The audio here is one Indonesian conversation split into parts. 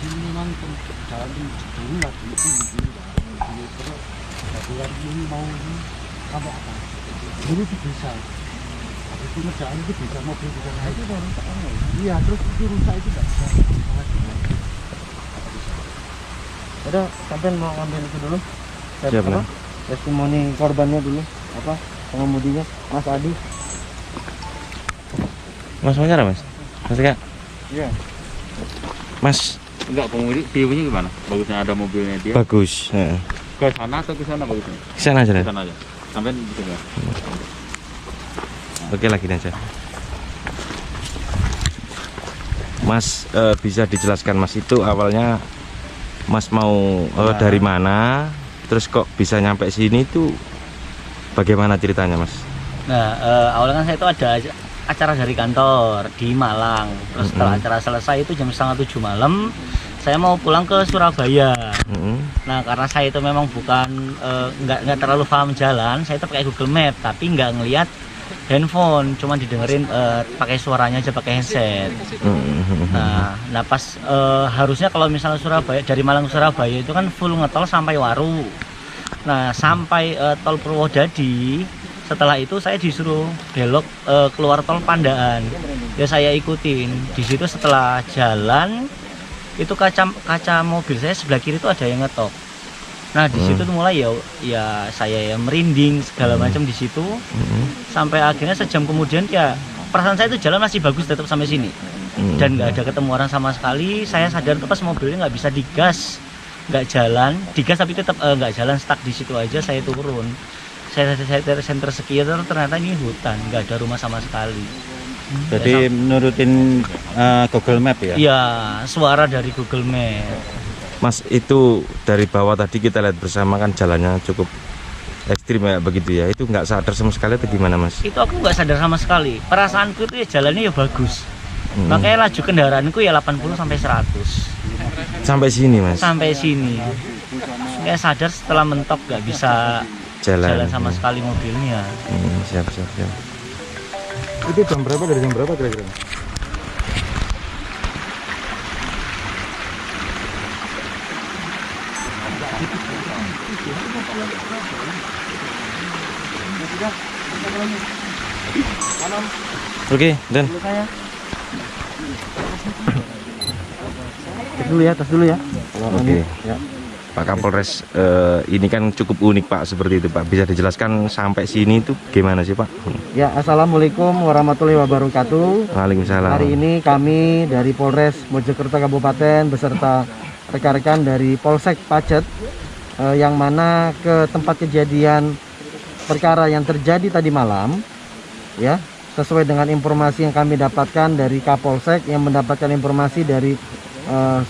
sini memang jalan dulu lah dulu terus jalan ini mau apa dulu tuh bisa itu ngerjain itu bisa mobil bisa naik itu baru iya terus itu rusak itu nggak bisa. Udah, sampai mau ambil itu dulu. Siap, apa? Testimoni korbannya dulu, apa pengemudinya, Mas Adi. Mas Mancara, Mas? Mas Eka? Iya. Mas, Enggak, pengemudi view-nya gimana? Bagusnya ada mobilnya dia. bagus. Ke sana atau ke sana bagusnya? Kesana aja Ke deh. sana aja. Sampai di sini. Oke, lagi aja. Mas, bisa dijelaskan Mas itu awalnya Mas mau dari mana? Terus kok bisa nyampe sini itu bagaimana ceritanya, Mas? Nah, awalnya kan saya itu ada acara dari kantor di Malang. Terus setelah acara selesai itu jam 6:30 malam, saya mau pulang ke Surabaya. Nah, karena saya itu memang bukan nggak terlalu paham jalan, saya itu pakai Google Map, tapi nggak ngelihat handphone, cuma didengerin pakai suaranya aja pakai headset. Nah pas harusnya kalau misalnya Surabaya dari Malang ke Surabaya itu kan full ngetol sampai Waru. Nah sampai tol Purwodadi, setelah itu saya disuruh belok keluar tol Pandaan. Ya saya ikutin. Di situ setelah jalan itu kaca mobil saya sebelah kiri itu ada yang ngetok. Nah di situ tuh mulai ya saya ya merinding segala macam di situ. Sampai akhirnya sejam kemudian ya perasaan saya itu jalan masih bagus tetap sampai sini. Dan nggak ada ketemu orang sama sekali. Saya sadar tuh pas mobilnya nggak bisa digas, nggak jalan, digas tapi tetap nggak jalan, stuck di situ aja. Saya turun. Saya center sekitar ternyata ini hutan, nggak ada rumah sama sekali. Jadi menurutin Google Map ya? Iya, suara dari Google Map. Mas, itu dari bawah tadi kita lihat bersama kan jalannya cukup ekstrim ya begitu ya. Itu nggak sadar sama sekali atau gimana, Mas? Itu aku nggak sadar sama sekali. Perasaanku itu ya jalannya ya bagus. Makanya laju kendaraanku ya 80 sampai 100. Sampai sini, Mas. Sampai sini. Kayak sadar setelah mentok nggak bisa jalan sama sekali mobilnya. Siap. Itu jam berapa, dari jam berapa kira-kira? Oke, dan Tas dulu ya. Oke. Ya. Pak Kapolres, ini kan cukup unik Pak seperti itu Pak. Bisa dijelaskan sampai sini itu gimana sih Pak? Ya, assalamualaikum warahmatullahi wabarakatuh. Waalaikumsalam. Hari ini kami dari Polres Mojokerto Kabupaten beserta rekan-rekan dari Polsek Pacet yang mana ke tempat kejadian perkara yang terjadi tadi malam, ya, sesuai dengan informasi yang kami dapatkan dari Kapolsek yang mendapatkan informasi dari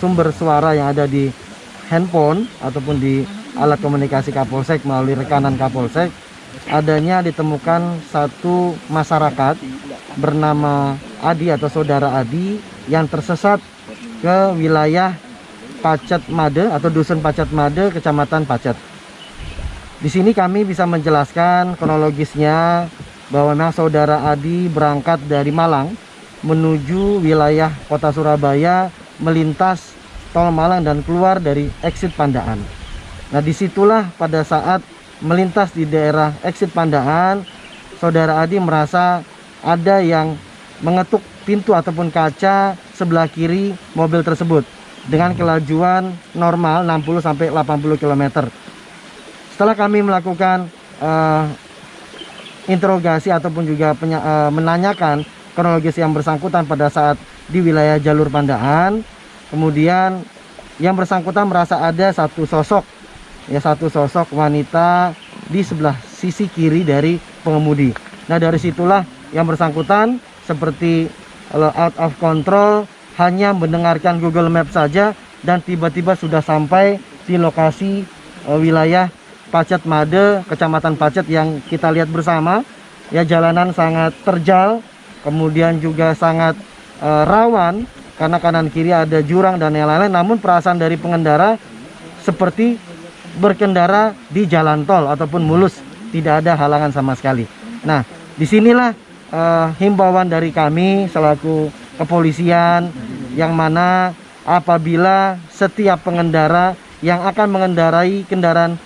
sumber suara yang ada di handphone ataupun di alat komunikasi Kapolsek melalui rekanan Kapolsek, adanya ditemukan satu masyarakat bernama Adi atau saudara Adi yang tersesat ke wilayah Pacet Made atau Dusun Pacet Made, Kecamatan Pacet. Di sini kami bisa menjelaskan kronologisnya bahwa memang saudara Adi berangkat dari Malang menuju wilayah kota Surabaya, melintas tol Malang dan keluar dari exit Pandaan. Nah, disitulah pada saat melintas di daerah exit Pandaan, saudara Adi merasa ada yang mengetuk pintu ataupun kaca sebelah kiri mobil tersebut dengan kelajuan normal 60 sampai 80 km. Setelah kami melakukan interogasi ataupun juga menanyakan kronologis yang bersangkutan pada saat di wilayah jalur Pandaan, kemudian yang bersangkutan merasa ada satu sosok wanita di sebelah sisi kiri dari pengemudi. Nah, dari situlah yang bersangkutan seperti out of control, hanya mendengarkan Google Map saja dan tiba-tiba sudah sampai di lokasi wilayah Pacet Made, Kecamatan Pacet yang kita lihat bersama. Ya, jalanan sangat terjal, kemudian juga sangat rawan karena kanan kiri ada jurang dan yang lain-lain. Namun perasaan dari pengendara seperti berkendara di jalan tol ataupun mulus, tidak ada halangan sama sekali. Nah, disinilah himbauan dari kami selaku kepolisian, yang mana apabila setiap pengendara yang akan mengendarai kendaraan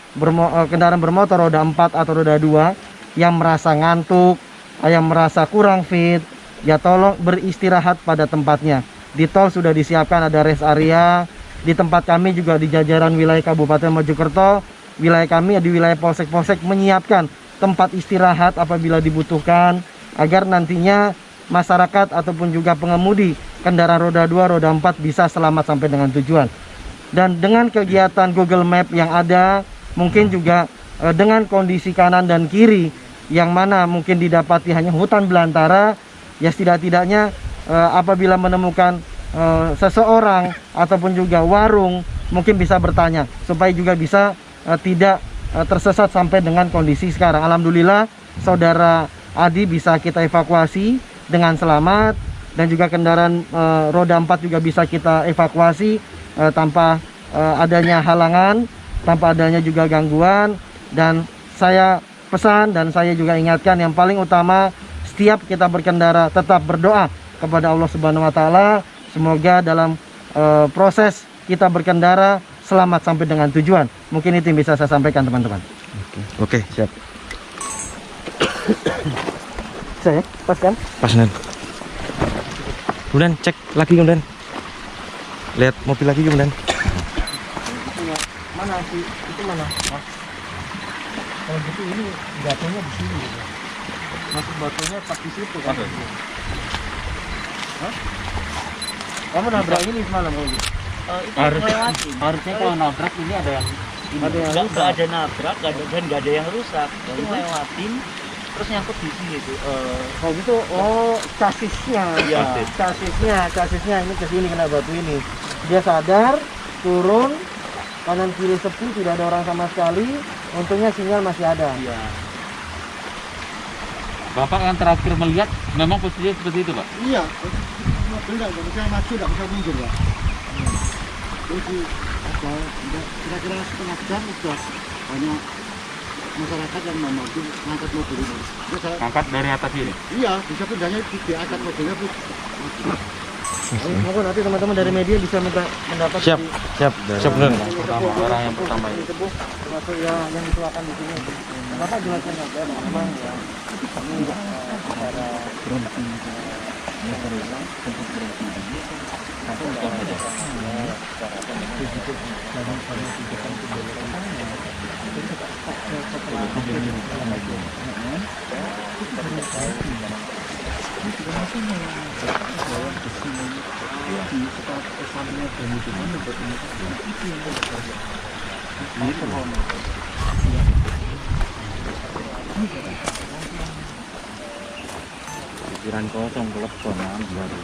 bermotor roda 4 atau roda 2 yang merasa ngantuk, yang merasa kurang fit, ya tolong beristirahat pada tempatnya. Di tol sudah disiapkan ada rest area. Di tempat kami juga di jajaran wilayah Kabupaten Mojokerto, wilayah kami di wilayah polsek-polsek menyiapkan tempat istirahat apabila dibutuhkan, agar nantinya masyarakat ataupun juga pengemudi kendaraan roda 2, roda 4 bisa selamat sampai dengan tujuan. Dan dengan kegiatan Google Map yang ada, mungkin juga dengan kondisi kanan dan kiri yang mana mungkin didapati hanya hutan belantara, ya setidak-tidaknya apabila menemukan seseorang ataupun juga warung, mungkin bisa bertanya supaya juga bisa tidak tersesat sampai dengan kondisi sekarang. Alhamdulillah saudara Adi bisa kita evakuasi dengan selamat, dan juga kendaraan roda 4 juga bisa kita evakuasi tanpa adanya halangan, tanpa adanya juga gangguan. Dan saya pesan dan saya juga ingatkan, yang paling utama setiap kita berkendara tetap berdoa kepada Allah Subhanahu wa taala, semoga dalam proses kita berkendara selamat sampai dengan tujuan. Mungkin itu yang bisa saya sampaikan, teman-teman. Oke, siap. Saya pas kan? Pas, Dan. Kemudian cek lagi, kemudian lihat mobil lagi, kemudian Mana sih? Itu mana? Mas? Kalau gitu ini batunya di sini gitu. Masuk batunya pas di situ kan? Hah? Kamu nabrak ini semalam kalau gitu? Itu melewati. Harusnya kalau nabrak ini ada yang Nggak ada nabrak, nggak ada yang rusak. Itu lewatin, terus nyangkut di sini tuh. Kalau gitu, oh chassisnya, Ya. chassisnya ini ke sini kena batu ini. Dia sadar, turun, kanan kiri sepi, tidak ada orang sama sekali. Untungnya sinyal masih ada. Iya. Bapak yang terakhir melihat memang posisinya seperti itu, Pak. Iya, mobil nggak bisa maju, nggak bisa mundur ya. Jadi ada kira-kira setengah jam sudah banyak masyarakat yang mau mobil ngangkat mobil ini. Terus saya, Angkat dari atas ini. iya, bisa pindahnya diangkat mobilnya bu. Monggo nanti teman-teman dari media bisa minta pendapat. siap, siap, siap, benar. Pertama, orang yang pertama ini. Termasuk yang dituakan di sini. Kenapa jelaskan aja, memang ya. Ini cara Pikiran kosong, telepon baru.